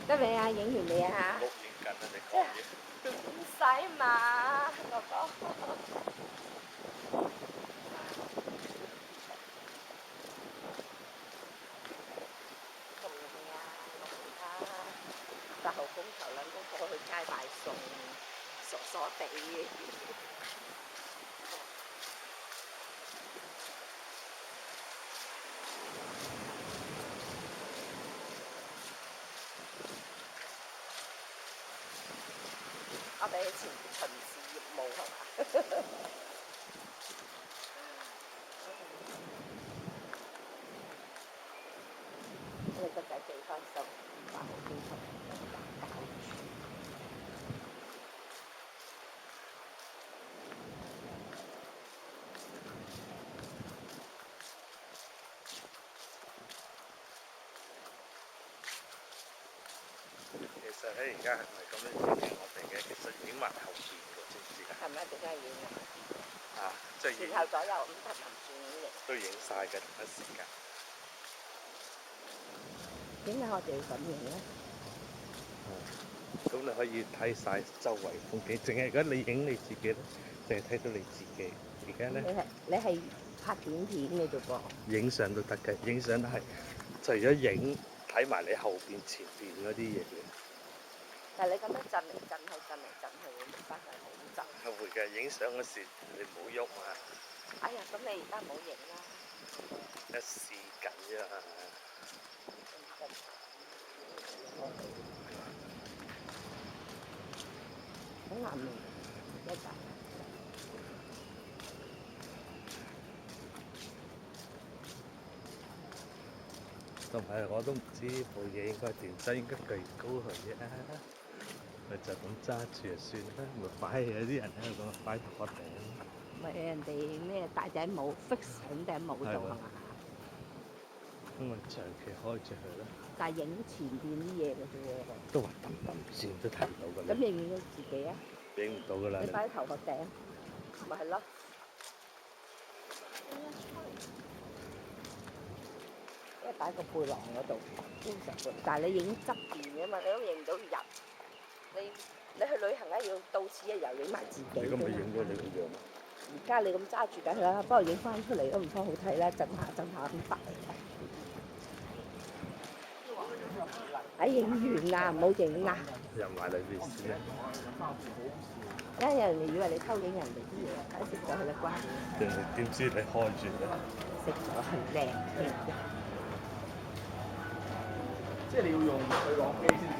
得未啊？影完未啊？錄影緊啊！你講嘢。唔使嘛，哥哥。同你啊，我而家8號風球兩公婆去街買餸，傻傻地。我哋以前巡視業務係嘛？我哋個仔幾開心，8號風球搞住。其實咧，而家係咪咁樣影我哋嘅？其實影埋後邊嘅，知唔知啊？係咪點解影啊？啊，即係影前後左右5頭臨轉影。都影晒嘅同一時間。點解我哋要咁影咧？咁你可以睇晒周圍風景，淨係如果你影你自己咧，淨係睇到你自己。而家咧，你係拍短片嘅啫噃。影相都得嘅，影相都係除咗影睇埋你後邊前邊嗰啲嘢嘅。但係你咁樣震嚟震去，震嚟震去，會翻去好震。係會嘅，影相嗰時你唔好喐啊！哎呀，咁你而家唔好影啦。一試緊啫嘛。好難明，一陣。同埋我都唔知部嘢應該點揸，應該舉高佢啫。咪就咁揸住就算啦，咪擺有啲人喺度講擺頭殼頂。咪人哋咩戴頂帽 fix 喺頂帽度係嘛？咁咪長期開住佢啦。但係影前邊啲嘢嘅啫喎。都話揼揼線都睇唔到㗎啦。咁影唔影到自己啊？影唔到㗎啦。你擺喺頭殼頂，咪係咯。即係擺個背囊嗰度，但係你影側邊嘅嘛，你都影唔到人。你去旅行咧要到此一遊影埋自己。你咁咪影咗你個樣？而家你咁揸住梗係啦，不過影翻出嚟都唔方好睇啦，震下咁大。哎，影完啦，唔好影啦。入埋裏邊先啊！因為人哋以為你偷影人哋啲嘢，睇食咗佢啦關。人哋點知你開住咧？食咗係靚嘅。即係你要用對講機先。